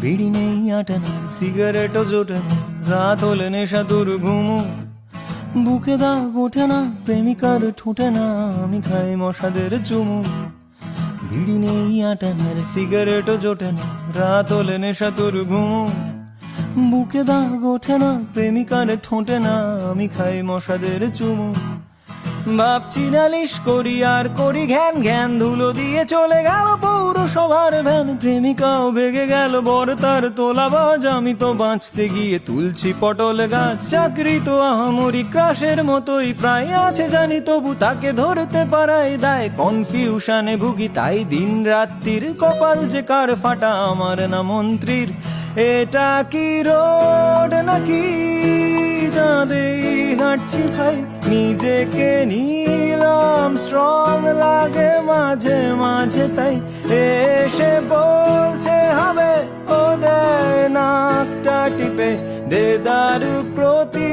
বিড়ি নেই আটে না, সিগারেটও জোটে না, রাত হলে নেশা তোর ঘুমো, বুকে দাগ ওঠে না, প্রেমিকার ঠোঁটে না, আমি খাই মশাদের চুমু। বিড়ি নেই আটে না, সিগারেটও জোটে না, রাত হলে নেশা তোর ঘুমো, বুকে দাগ ওঠে না, প্রেমিকার ঠোঁটে না, আমি খাই মশাদের চুমু। ভাবছি নালিশ করি আর করি ঘ্যান ঘ্যান, ধুলো দিয়ে চলে গেল পৌরসভার ভ্যান, প্রেমিকাও বেগে গেল বর তার তোলাবাজ, আমি তো বাঁচতে গিয়ে তুলছি পটল গাছ। চাকরি তো আহামরি ক্রাশের মতোই প্রায় আছে জানি, তবু তাকে ধরতে পারাই দায়, কনফিউশনে ভুগি তাই দিন রাত্রির, কপাল যে কার ফাটা আমার না মন্ত্রীর। এটা কি রোড নাকি চাঁদে হাঁটছি ভাই, নিজেকে নিলাম স্ট্রং লাগে মাঝে মাঝে, তাই এসে বলছে হবে, ও দেয় নাকটা টিপে, দেদারু প্রতি